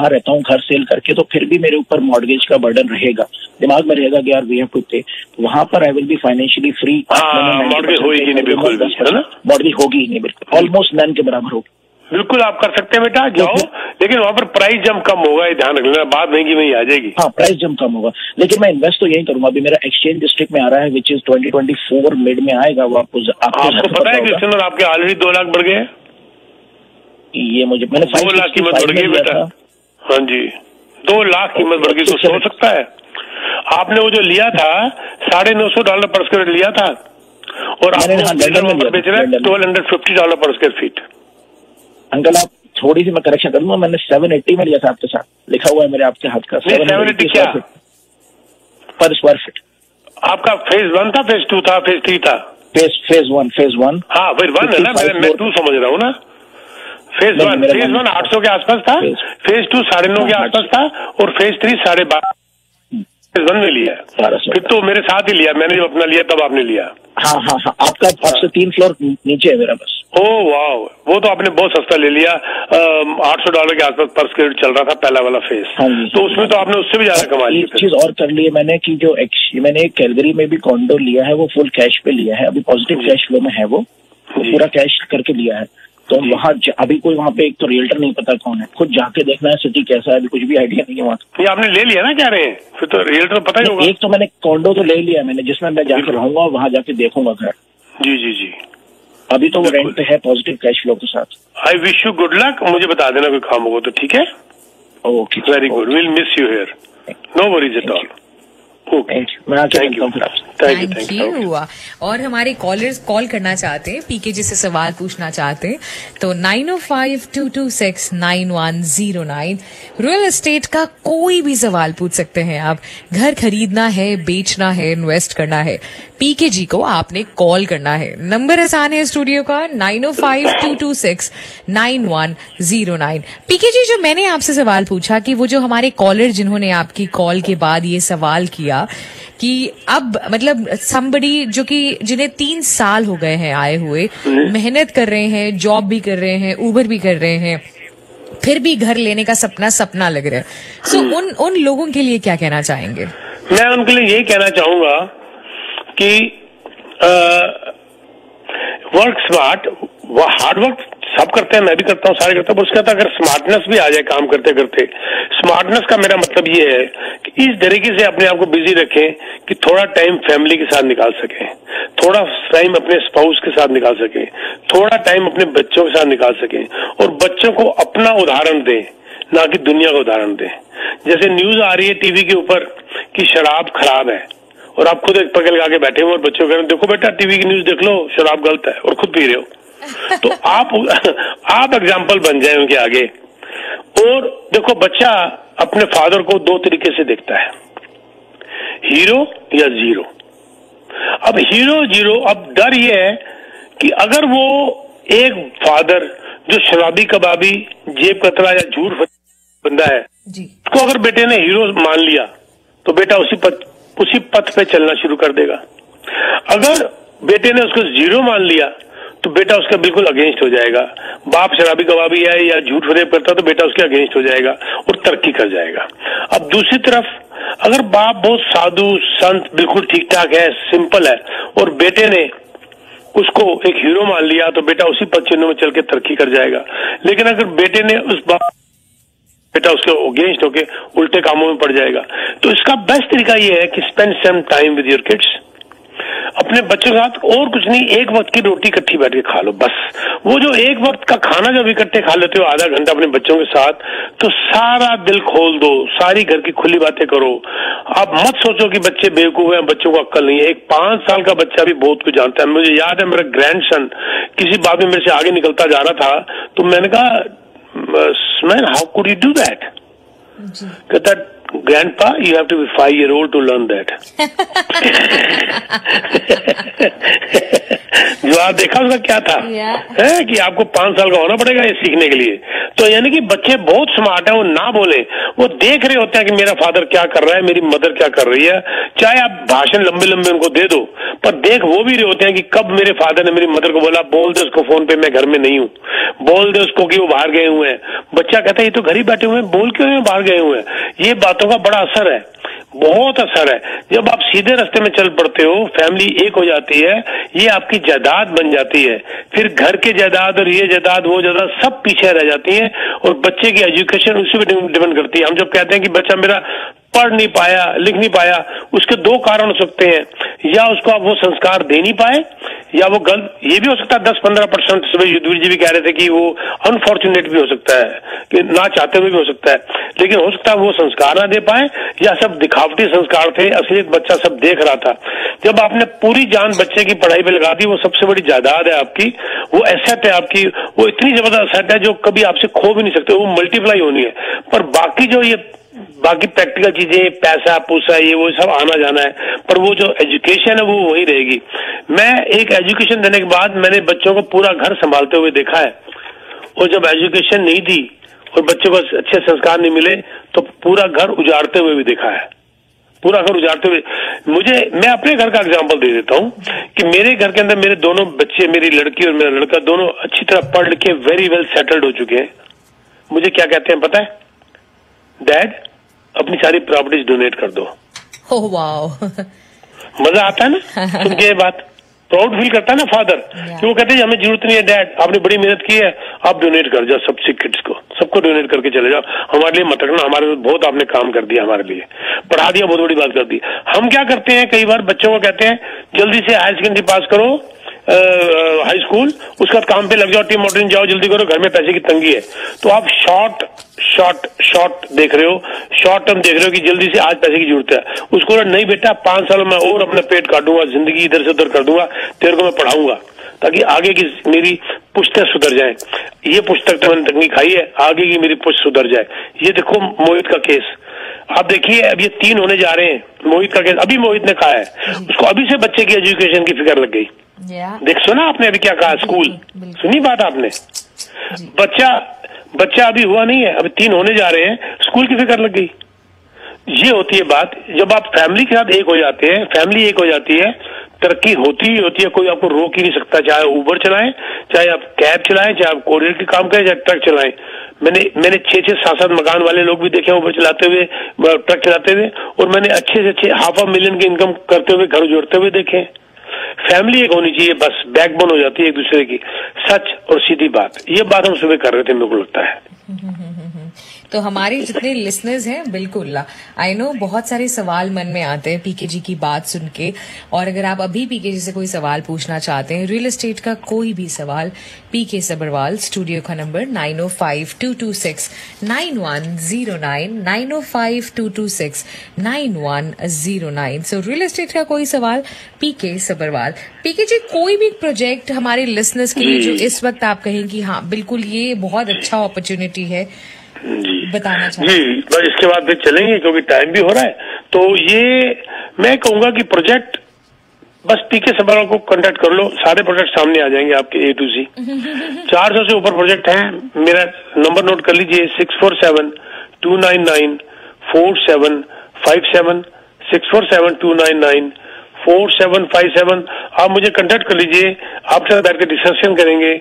रहता हूँ घर सेल करके, तो फिर भी मेरे ऊपर मॉर्गेज का बर्डन रहेगा, दिमाग में रहेगा कि यार वी हैव टू पे। वहां पर I will be financially free. Mortgage होगी नहीं, बिल्कुल है ना, मॉर्गेज होगी ही नहीं, बिल्कुल ऑलमोस्ट नन के बराबर होगी। बिल्कुल आप कर सकते हैं बेटा, जाओ, लेकिन वहां पर प्राइस जब कम होगा, ये ध्यान रख लेना, बात महंगी वही आ जाएगी। हाँ, प्राइस जब कम होगा, लेकिन मैं इन्वेस्ट तो यही करूंगा। अभी मेरा एक्सचेंज डिस्ट्रिक्ट में आ रहा है, विच इज 2024 मिड में आएगा। वो आपको पता है क्रिस्टन, आपके ऑलरेडी 2 लाख बढ़ गए। ये मैंने 2 लाख कीमत बढ़ गई बेटा। हाँ जी, 2 लाख कीमत बढ़ गई। कुछ हो सकता है आपने वो जो लिया था $950 पर स्क्वायर लिया था, और आपको बेच रहे हैं $1250 पर स्क्वायर फीट। अंकल आप थोड़ी सी मैं करेक्शन करूंगा, मैंने 780 में लिया था आपके साथ, लिखा हुआ है मेरे आपके हाथ का 780 क्या पर स्क्वायर फीट। आपका फेज 1 था, फेज 2 था, फेज 3 था? Phase one. हाँ फिर 1 है ना, मैं 2 समझ रहा हूँ ना। फेज 1 800 के आसपास था, फेज 2 9.5 के आसपास था, और फेज 3 12.5 फेज 1 में लिया। फिर तो मेरे साथ ही लिया, मैंने जब अपना लिया तब आपने लिया। हाँ, आपका आपसे 3 फ्लोर नीचे है मेरा बस। ओह वाह, वो तो आपने बहुत सस्ता ले लिया। $800 के आसपास पर स्क्वायर चल रहा था पहला वाला फेज। हाँ तो उसमें तो आपने उससे भी ज्यादा कमा लिया। एक चीज और कर ली है मैंने कि जो मैंने एक कैलगरी में भी कॉन्डो लिया है, वो फुल कैश पे लिया है। अभी पॉजिटिव कैश फ्लो में है, वो पूरा कैश करके लिया है। तो वहाँ अभी कोई वहाँ पे एक तो रियल्टर नहीं पता कौन है, खुद जाके देखना है सिटी कैसा है, अभी कुछ भी आइडिया नहीं है वहाँ। ये आपने ले लिया ना, क्या रहे हैं, फिर तो रियल्टर पता ही होगा। एक तो मैंने कॉन्डो तो ले लिया मैंने, जिसमें मैं जाकर रहूंगा, वहाँ जाके देखूंगा घर। जी। अभी तो वो रेंट पे है पॉजिटिव कैश फ्लो के साथ। I wish you good luck, मुझे बता देना कोई काम होगा तो, ठीक है? Okay, very good, will miss you here, no worries at all. Thank you. और हमारे कॉलर्स कॉल करना चाहते हैं, पीके जी से सवाल पूछना चाहते हैं, तो 905-226-9109। रियल एस्टेट का कोई भी सवाल पूछ सकते हैं आप। घर खरीदना है, बेचना है, इन्वेस्ट करना है, पीके जी को आपने कॉल करना है। नंबर आसान है स्टूडियो का 905-226-9109। पीके जी, जो मैंने आपसे सवाल पूछा कि वो जो हमारे कॉलर जिन्होंने आपकी कॉल के बाद ये सवाल किया कि अब मतलब somebody जो कि जिन्हें 3 साल हो गए हैं आए हुए, मेहनत कर रहे हैं, जॉब भी कर रहे हैं, उबर भी कर रहे हैं, फिर भी घर लेने का सपना लग रहा है। सो उन लोगों के लिए क्या कहना चाहेंगे? मैं उनके लिए यही कहना चाहूंगा कि वर्क स्मार्ट, हार्ड वर्क सब करते हैं, मैं भी करता हूँ, सारे करते हैं, उसके बाद अगर स्मार्टनेस भी आ जाए काम करते करते। स्मार्टनेस का मेरा मतलब ये है कि इस तरीके से अपने आप को बिजी रखें कि थोड़ा टाइम फैमिली के साथ निकाल सकें, थोड़ा टाइम अपने स्पाउस के साथ निकाल सकें, थोड़ा टाइम अपने बच्चों के साथ निकाल सकें, और बच्चों को अपना उदाहरण दें, ना कि दुनिया का उदाहरण दें। जैसे न्यूज आ रही है टीवी के ऊपर कि शराब खराब है, और आप खुद एक पकड़ लगा के बैठे हो और बच्चों को कह रहे देखो बेटा टीवी की न्यूज देख लो, शराब गलत है, और खुद पी रहे हो। तो आप एग्जाम्पल बन जाए उनके आगे। और देखो, बच्चा अपने फादर को 2 तरीके से देखता है, हीरो या जीरो। अब हीरो जीरो, अब डर ये है कि अगर वो एक फादर जो शराबी कबाबी जेब कतरा या झूठ बंदा है, उसको अगर बेटे ने हीरो मान लिया तो बेटा उसी पथ पे चलना शुरू कर देगा। अगर बेटे ने उसको जीरो मान लिया तो बेटा उसका बिल्कुल अगेंस्ट हो जाएगा। बाप शराबी कबाबी है या झूठ फरेब करता तो बेटा उसके अगेंस्ट हो जाएगा और तरक्की कर जाएगा। अब दूसरी तरफ अगर बाप बहुत साधु संत बिल्कुल ठीक ठाक है, सिंपल है, और बेटे ने उसको एक हीरो मान लिया तो बेटा उसी पद चिन्ह में चल के तरक्की कर जाएगा। लेकिन अगर बेटे ने बेटा उसके अगेंस्ट होके उल्टे कामों में पड़ जाएगा। तो इसका बेस्ट तरीका ये है कि spend some time with your kids, अपने बच्चों के साथ, और कुछ नहीं, एक वक्त की रोटी इकट्ठी बैठ के खा लो बस। वो जो एक वक्त का खाना जब इकट्ठे खा लेते हो आधा घंटा अपने बच्चों के साथ, तो सारा दिल खोल दो, सारी घर की खुली बातें करो। आप मत सोचो कि बच्चे बेवकूफ हैं, बच्चों को अक्ल नहीं है। एक 5 साल का बच्चा भी बहुत कुछ जानता है। मुझे याद है मेरा ग्रैंडसन किसी बात में मेरे से आगे निकलता जा रहा था, तो मैंने कहा man, how could you do that? कहता, grandpa, you have to be 5-year-old to learn that. जवाब जवाब देखा उसका क्या था? है कि आपको 5 साल का होना पड़ेगा ये सीखने के लिए। तो यानी कि बच्चे बहुत स्मार्ट है, वो ना बोले, वो देख रहे होते हैं कि मेरा फादर क्या कर रहा है, मेरी मदर क्या कर रही है। चाहे आप भाषण लंबे लंबे उनको दे दो, पर देख वो भी रहे होते हैं कि कब मेरे फादर ने मेरी मदर को बोला बोल दे उसको फोन पे मैं घर में नहीं हूँ, बोल दे उसको कि वो बाहर गए हुए हैं। बच्चा कहता है ये तो घर ही बैठे हुए हैं, बोल क्यों बाहर गए हुए हैं। ये बातों का बड़ा असर है, बहुत असर है। जब आप सीधे रास्ते में चल पड़ते हो, फैमिली एक हो जाती है, ये आपकी जायदाद बन जाती है। फिर घर के जायदाद और ये जायदाद वो जायदाद सब पीछे रह जाती है, और बच्चे की एजुकेशन उसी पे डिपेंड करती है। हम जब कहते हैं कि बच्चा मेरा पढ़ नहीं पाया, लिख नहीं पाया, उसके 2 कारण हो सकते हैं, या उसको आप वो संस्कार दे नहीं पाए, या वो गलत, ये भी हो सकता है 10-15% सुबह युद्धवीर जी भी कह रहे थे कि वो अनफॉर्चुनेट भी हो सकता है, कि ना चाहते हुए भी हो सकता है, लेकिन हो सकता है वो संस्कार ना दे पाए, या सब दिखावटी संस्कार थे, असलियत बच्चा सब देख रहा था। जब आपने पूरी जान बच्चे की पढ़ाई पे लगा दी, वो सबसे बड़ी जायदाद है आपकी, वो एसेट है आपकी, वो इतनी जबरदस्त एसेट है जो कभी आपसे खो भी नहीं सकते, वो मल्टीप्लाई होनी है। पर बाकी जो ये बाकी प्रैक्टिकल चीजें, पैसा पूसा, ये वो सब आना जाना है, पर वो जो एजुकेशन है वो वही रहेगी। मैं एक एजुकेशन देने के बाद मैंने बच्चों को पूरा घर संभालते हुए देखा है, और जब एजुकेशन नहीं दी और बच्चों को अच्छे संस्कार नहीं मिले तो पूरा घर उजाड़ते हुए भी देखा है, पूरा घर उजाड़ते हुए। मैं अपने घर का एग्जांपल दे देता हूँ कि मेरे घर के अंदर मेरे दोनों बच्चे, मेरी लड़की और मेरा लड़का, दोनों अच्छी तरह पढ़ लिख के वेरी वेल सेटल्ड हो चुके हैं। मुझे क्या कहते हैं पता है? डैड अपनी सारी प्रॉपर्टीज डोनेट कर दो। Oh wow. मजा आता है ना सुन के ये बात, प्राउड फील करता है ना फादर, कि वो कहते हैं हमें जरूरत नहीं है डैड, आपने बड़ी मेहनत की है, आप डोनेट कर जाओ सबसे किड्स को, सबको डोनेट करके चले जाओ, हमारे लिए मत रखना, हमारे बहुत आपने काम कर दिया, हमारे लिए पढ़ा दिया, बहुत बड़ी बात कर दी। हम क्या करते हैं, कई बार बच्चों को कहते हैं जल्दी से हायर सेकेंडरी पास करो, हाई स्कूल, उसके बाद काम पे लग जाओ, टीम मॉडलिंग जाओ, जल्दी करो, घर में पैसे की तंगी है। तो आप शॉर्ट देख रहे हो, शॉर्ट टर्म देख रहे हो कि जल्दी से आज पैसे की जरूरत है। उसको नहीं बेटा 5 सालों में और अपना पेट काटूंगा, जिंदगी इधर से उधर कर दूंगा, तेरे को मैं पढ़ाऊंगा ताकि आगे की मेरी पुश्तें सुधर जाए। ये पुस्तक तो मैंने तंगी खाई है, आगे की मेरी पुश्त सुधर जाए। ये देखो मोहित का केस, आप देखिए अब ये 3 होने जा रहे हैं। मोहित का केस अभी मोहित ने कहा है, उसको अभी से बच्चे की एजुकेशन की फिक्र लग गई। देख सुना आपने अभी क्या कहा, स्कूल सुनी बात आपने? बच्चा अभी हुआ नहीं है, अभी 3 होने जा रहे हैं, स्कूल की फिक्र लग गई। ये होती है बात, जब आप फैमिली के साथ एक हो जाते हैं, फैमिली एक हो जाती है, तरक्की होती ही होती है, कोई आपको रोक ही नहीं सकता। चाहे ऊबर चलाएं, चाहे आप कैब चलाएं, चाहे आप कोरियर के काम करें, चाहे ट्रक चलाएं। मैंने 6-6, 7-7 मकान वाले लोग भी देखे ऊबर चलाते हुए, ट्रक चलाते हुए, और मैंने अच्छे से अच्छे $500,000 की इनकम करते हुए घर जोड़ते हुए देखे। फैमिली एक होनी चाहिए, बस बैकबोन हो जाती है एक दूसरे की, सच और सीधी बात। ये बात हम सुबह कर रहे थे, मेरे को लगता है। तो हमारे जितने लिसनर्स हैं, बिल्कुल आई नो बहुत सारे सवाल मन में आते हैं पीके जी की बात सुन के, और अगर आप अभी पीके जी से कोई सवाल पूछना चाहते हैं, रियल एस्टेट का कोई भी सवाल, पीके सबरवाल, स्टूडियो का नंबर 9052269109, 9052269109। सो रियल एस्टेट का कोई सवाल, पीके सबरवाल। पीके जी कोई भी प्रोजेक्ट हमारे लिसनर्स के लिए जो इस वक्त आप कहें कि हाँ बिल्कुल ये बहुत अच्छा अपॉर्चुनिटी है, बताना चाहिए जी, बस इसके बाद फिर चलेंगे क्योंकि टाइम भी हो रहा है। तो ये मैं कहूंगा कि प्रोजेक्ट बस पीके सबरवाल को कांटेक्ट कर लो, सारे प्रोजेक्ट सामने आ जाएंगे आपके A to Z। 400 से ऊपर प्रोजेक्ट हैं, मेरा नंबर नोट कर लीजिए 647-299-4757, 647-299-4757। आप मुझे कांटेक्ट कर लीजिए, आपके साथ बैठ के डिस्कशन करेंगे।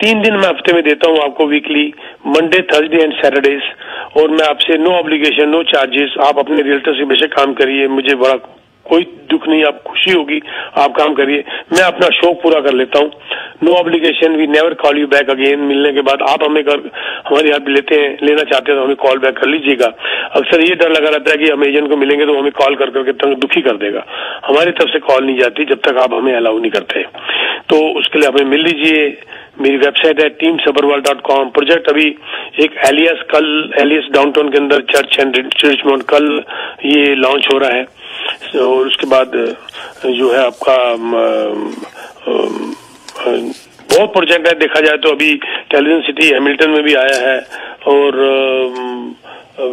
3 दिन मैं हफ्ते में देता हूँ आपको, weekly, Monday, Thursday and Saturdays, और मैं आपसे नो ऑब्लिगेशन, नो चार्जेस, आप अपने रियल्टर से बेशक काम करिए, मुझे बड़ा कोई दुख नहीं, आप खुशी होगी, आप काम करिए, मैं अपना शौक पूरा कर लेता हूँ। No obligation, we never call you back again. मिलने के बाद आप हमें हमारी हेल्प लेना चाहते हैं तो हमें कॉल बैक कर लीजिएगा। अक्सर ये डर लगा रहता है कि हम एजेंट को मिलेंगे तो हमें कॉल कर करके तंग दुखी कर देगा। हमारी तरफ से कॉल नहीं जाती जब तक आप हमें अलाउ नहीं करते, तो उसके लिए हमें मिल लीजिए। मेरी वेबसाइट है teamsabarwal.com। प्रोजेक्ट अभी एक एलियस डाउनटाउन के अंदर चर्च एंड रिचमंड कल ये लॉन्च हो रहा है, और उसके बाद जो है आपका बहुत प्रोजेक्ट है। देखा जाए तो अभी टेलीविजन सिटी हैमिल्टन में भी आया है, और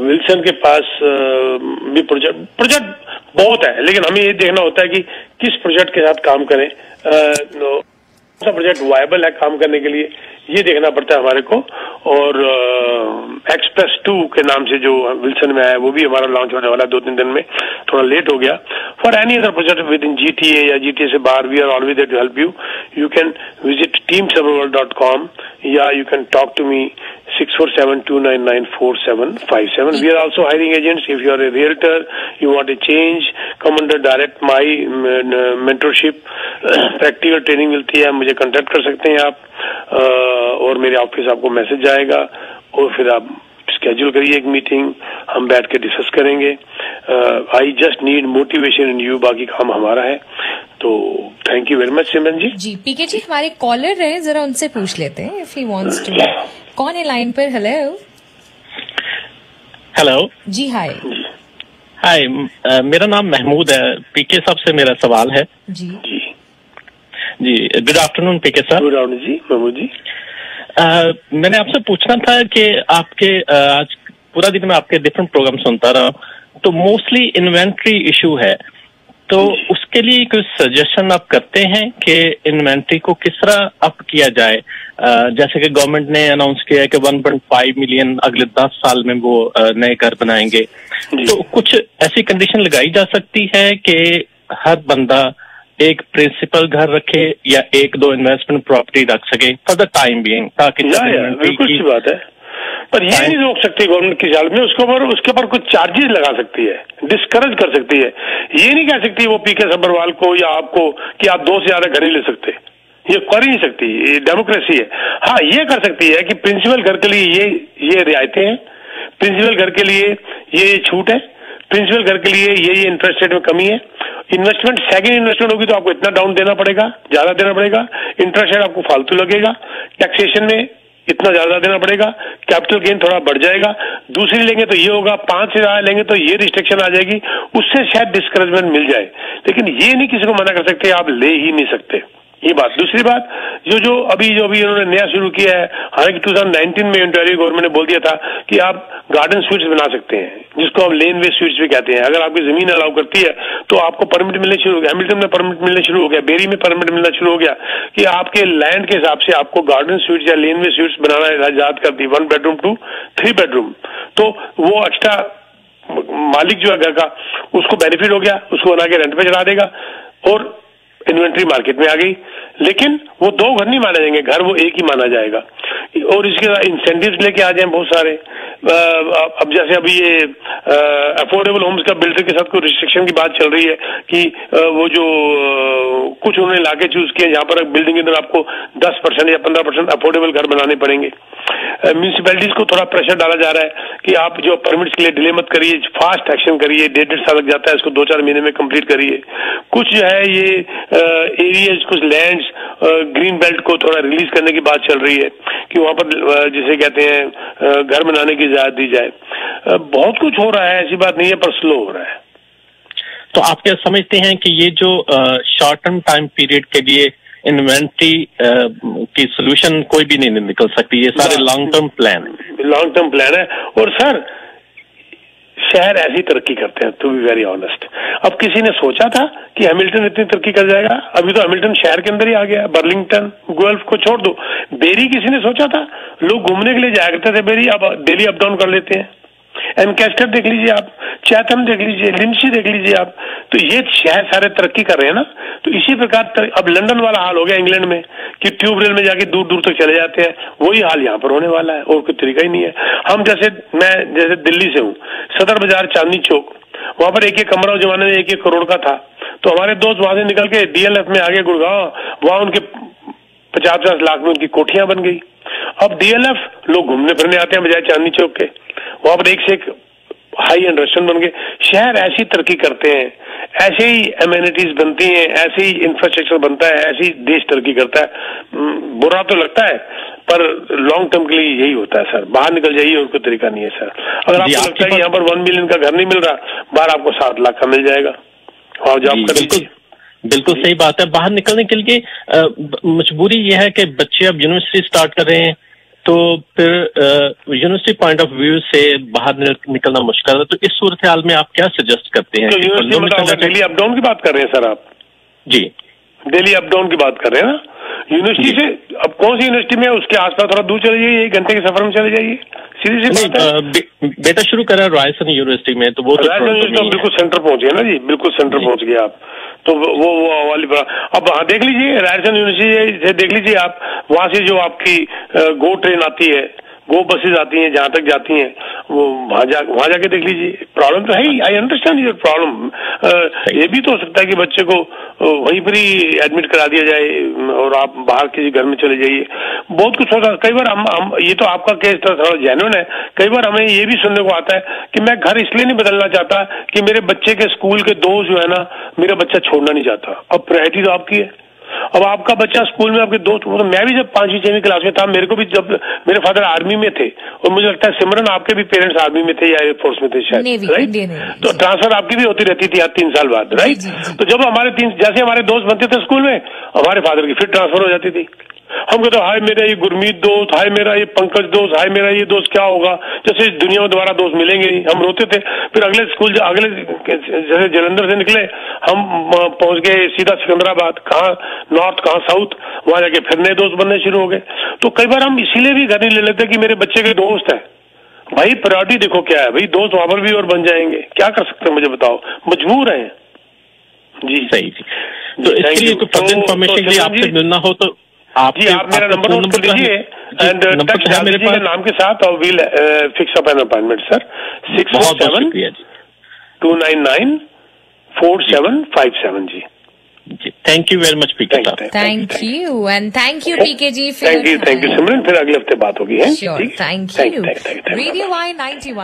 विल्सन के पास भी प्रोजेक्ट बहुत है, लेकिन हमें ये देखना होता है कि किस प्रोजेक्ट के साथ काम करें। सा प्रोजेक्ट वायबल है काम करने के लिए, ये देखना पड़ता है हमारे को। और एक्सप्रेस 2 के नाम से जो विल्सन में है वो भी हमारा लॉन्च होने वाला है 2-3 दिन में, थोड़ा लेट हो गया। For any other project within GTA या GTA से बाहर, we are always there to help you. You can visit teamserverworld.com या you can talk to me 647-299-4757. We are also hiring agents. If you are a realtor, you want a change, come under direct my mentorship. Practical training मिलती है, मुझे कांटेक्ट कर सकते हैं आप, और मेरे ऑफिस आपको मैसेज जाएगा और फिर आप स्केड्यूल करिए एक मीटिंग, हम बैठ के डिस्कस करेंगे। I just need motivation in you, बाकी काम हमारा है। तो थैंक यू वेरी मच सिमरन जी। जी पीके जी, हमारे कॉलर रहे, जरा उनसे पूछ लेते हैं इफ ही वांट्स टू। कौन है लाइन पर? हेलो हेलो जी, हाय हाय, मेरा नाम महमूद है। पीके साहब से मेरा सवाल है। जी जी जी, गुड आफ्टरनून पीके साहब। गुड आफ्टरनून जी महमूद जी। मैंने आपसे पूछना था कि आपके आज पूरा दिन मैं आपके डिफरेंट प्रोग्राम सुनता रहा, तो मोस्टली इन्वेंट्री इशू है, तो उसके लिए कुछ सजेशन आप करते हैं कि इन्वेंट्री को किस तरह अप किया जाए? जैसे कि गवर्नमेंट ने अनाउंस किया है कि 1.5 मिलियन अगले 10 साल में वो नए घर बनाएंगे, तो कुछ ऐसी कंडीशन लगाई जा सकती है कि हर बंदा एक प्रिंसिपल घर रखे या 1-2 इन्वेस्टमेंट प्रॉपर्टी रख सके फॉर द टाइम बीइंग, ताकि बिल्कुल अच्छी बात है, पर ये नहीं रोक सकती गवर्नमेंट की चाल में, उसके ऊपर कुछ चार्जेस लगा सकती है, डिस्करेज कर सकती है। ये नहीं कह सकती वो पीके सब्बरवाल को या आपको कि आप 2 से ज्यादा घर ही ले सकते, ये कर ही नहीं सकती, ये डेमोक्रेसी है। हाँ, ये कर सकती है कि प्रिंसिपल घर के लिए ये रियायतें हैं, प्रिंसिपल घर के लिए ये छूट है, प्रिंसिपल घर के लिए ये इंटरेस्ट रेट में कमी है। इन्वेस्टमेंट, सेकंड इन्वेस्टमेंट होगी तो आपको इतना डाउन देना पड़ेगा, ज्यादा देना पड़ेगा, इंटरेस्ट रेट आपको फालतू लगेगा, टैक्सेशन में इतना ज्यादा देना पड़ेगा, कैपिटल गेन थोड़ा बढ़ जाएगा, दूसरी लेंगे तो ये होगा, 5 से ज्यादा लेंगे तो ये रिस्ट्रिक्शन आ जाएगी, उससे शायद डिस्करेजमेंट मिल जाए, लेकिन ये नहीं किसी को मना कर सकते आप ले ही नहीं सकते, ये बात। दूसरी बात, जो अभी इन्होंने नया शुरू किया है, हालांकि 2019 में ओंटारियो गवर्नमेंट ने बोल दिया था कि आप गार्डन स्वीट्स बना सकते हैं, जिसको हम लेन वे स्वीट्स भी कहते हैं। अगर आपकी जमीन अलाउ करती है तो आपको परमिट मिलने शुरू हो गया, हैमिल्टन में परमिट मिलना शुरू हो गया, बेरी में परमिट मिलना शुरू हो गया कि आपके लैंड के हिसाब से आपको गार्डन स्वीट्स या लेन वे स्वीट्स बनाना इजाजत कर दी, 1 बेडरूम टू 3 बेडरूम। तो वो एक्स्ट्रा मालिक जो है घर का, उसको बेनिफिट हो गया, उसको बना के रेंट पे चला देगा और इन्वेंट्री मार्केट में आ गई। लेकिन वो 2 घर नहीं माने जाएंगे, घर वो एक ही माना जाएगा, और इसके साथ इंसेंटिव्स लेके आ जाए बहुत सारे। अब जैसे अभी ये अफोर्डेबल होम्स का बिल्डर के साथ कोई रिस्ट्रिक्शन की बात चल रही है कि वो जो कुछ उन्होंने इलाके चूज किए जहां पर बिल्डिंग के अंदर आपको 10% या 15% अफोर्डेबल घर बनाने पड़ेंगे। म्यूनिसिपैलिटीज को थोड़ा प्रेशर डाला जा रहा है कि आप जो परमिट्स के लिए डिले मत करिए, फास्ट एक्शन करिए, 1.5 साल लग जाता है, इसको 2-4 महीने में कंप्लीट करिए। कुछ जो है ये एरियाज, कुछ लैंड्स ग्रीन बेल्ट को थोड़ा रिलीज करने की बात चल रही है कि वहां पर जिसे कहते हैं घर बनाने की इजाजत दी जाए। बहुत कुछ हो रहा है, ऐसी बात नहीं है, पर स्लो हो रहा है। तो आप क्या समझते हैं कि ये जो शॉर्ट टर्म टाइम पीरियड के लिए इन्वेंट्री की सोल्यूशन कोई भी नहीं निकल सकती, ये सारे लॉन्ग टर्म प्लान है। और सर, शहर ऐसी तरक्की करते हैं, टू बी वेरी ऑनेस्ट। अब किसी ने सोचा था कि हैमिल्टन इतनी तरक्की कर जाएगा? अभी तो हैमिल्टन शहर के अंदर ही आ गया, बर्लिंगटन, गुएल्फ को छोड़ दो, बेरी किसी ने सोचा था? लोग घूमने के लिए जाया करते थे बेरी, अब डेली अप डाउन कर लेते हैं। एनकेस्टर देख लीजिए आप, चैथम देख लीजिए, लिंची देख लीजिए आप, तो ये शहर सारे तरक्की कर रहे हैं ना। तो इसी प्रकार अब लंदन वाला हाल हो गया इंग्लैंड में कि ट्यूब रेल में जाके दूर दूर तक चले जाते हैं, वही हाल यहाँ पर होने वाला है, और कोई तरीका ही नहीं है। मैं जैसे दिल्ली से हूँ, सदर बाजार, चांदनी चौक, वहां पर एक कमरा उस जमाने में 1-1 करोड़ का था, तो हमारे दोस्त वहां से निकल के DLF में आगे गुड़गांव, वहां उनके 50-50 लाख में उनकी कोठियां बन गई। अब DLF लोग घूमने फिरने आते हैं बजाय चांदनी चौक के, वहां पर एक से एक हाई एंड रेस्टोरेंट बन गए। शहर ऐसी तरक्की करते हैं, ऐसे ही एमेनिटीज बनती हैं, ऐसे ही इंफ्रास्ट्रक्चर बनता है, ऐसे ही देश तरक्की करता है। बुरा तो लगता है, पर लॉन्ग टर्म के लिए यही होता है सर, बाहर निकल जाइए और कोई तरीका नहीं है सर। अगर आपको लगता है कि यहाँ पर 1 मिलियन का घर नहीं मिल रहा, बाहर आपको 7 लाख का मिल जाएगा, और जॉब कर लीजिए। बिल्कुल सही बात है। बाहर निकलने के लिए मजबूरी यह है कि बच्चे अब यूनिवर्सिटी स्टार्ट कर रहे हैं, तो फिर यूनिवर्सिटी पॉइंट ऑफ व्यू से बाहर निकलना मुश्किल है। तो इस सूरत हाल में आप क्या सजेस्ट करते हैं? तो यूनिवर्सिटी में डेली अप डाउन की बात कर रहे हैं सर आप? जी, डेली अप डाउन की बात कर रहे हैं ना। यूनिवर्सिटी से अब कौन सी यूनिवर्सिटी में उसके आसपास थोड़ा दूर चले जाइए, 1 घंटे के सफर में चले जाइए, सीधी सी बात है। बेटा शुरू करा रायसन यूनिवर्सिटी में, तो वो तो रायसन यूनिवर्सिटी बिल्कुल सेंटर पहुंच गया ना जी, बिल्कुल सेंटर पहुंच गए आप, तो वो वाली अब हाँ देख लीजिए रायसन यूनिवर्सिटी से देख लीजिए आप, वहां से जो आपकी गो ट्रेन आती है, गो बसेज आती हैं, जहां तक जाती हैं, वो वहां जाके देख लीजिए। प्रॉब्लम तो है ही, आई अंडरस्टैंड योर प्रॉब्लम। ये भी तो हो सकता है कि बच्चे को वहीं पर ही एडमिट करा दिया जाए और आप बाहर किसी घर में चले जाइए, बहुत कुछ होता है। कई बार हम ये तो आपका केस थोड़ा जेन्युइन है, कई बार हमें ये भी सुनने को आता है कि मैं घर इसलिए नहीं बदलना चाहता कि मेरे बच्चे के स्कूल के दोस्त जो है ना, मेरा बच्चा छोड़ना नहीं चाहता। अब प्रायोरिटी तो आपकी है। अब आपका बच्चा स्कूल में आपके दोस्त, तो मैं भी जब 5वीं 6वीं क्लास में था, मेरे को भी जब मेरे फादर आर्मी में थे, और मुझे लगता है सिमरन आपके भी पेरेंट्स आर्मी में थे या एयरफोर्स में थे शायद, राइट? तो ट्रांसफर आपकी भी होती रहती थी 3 साल बाद, राइट? तो जब जैसे हमारे दोस्त बनते थे स्कूल में, हमारे फादर की फिर ट्रांसफर हो जाती थी। हम कहते हाय मेरा ये गुरमीत दोस्त, हाय मेरा ये पंकज दोस्त, हाय मेरा ये दोस्त, क्या होगा, जैसे दुनिया में दोबारा दोस्त मिलेंगे नहीं। हम रोते थे। फिर अगले स्कूल अगले जैसे जलंधर से निकले, हम पहुंच गए सीधा सिकंदराबाद, कहाँ नॉर्थ कहाँ साउथ, वहां जाके फिर नए दोस्त बनने शुरू हो गए। तो कई बार हम इसीलिए भी घर नहीं ले लेते कि मेरे बच्चे के दोस्त है। भाई प्रायोरिटी देखो क्या है भाई, दोस्त वहां पर भी और बन जाएंगे, क्या कर सकते हैं मुझे बताओ, मजबूर हैं जी। सही जी। तो इसके लिए तो फर्दर इन्फॉर्मेशन के लिए आपसे मिलना हो तो जी आप मेरा नंबर नोट कर लीजिए एंड टेक्स्ट डाल दीजिए नाम के साथ, और we'll fix up an appointment sir. 647-299-4757 जी। Thank you very much PK साहब। Thank you and thank you PK ji. Thank you Simran, फिर अगले हफ्ते बात होगी है। Thank you. Radio Y 91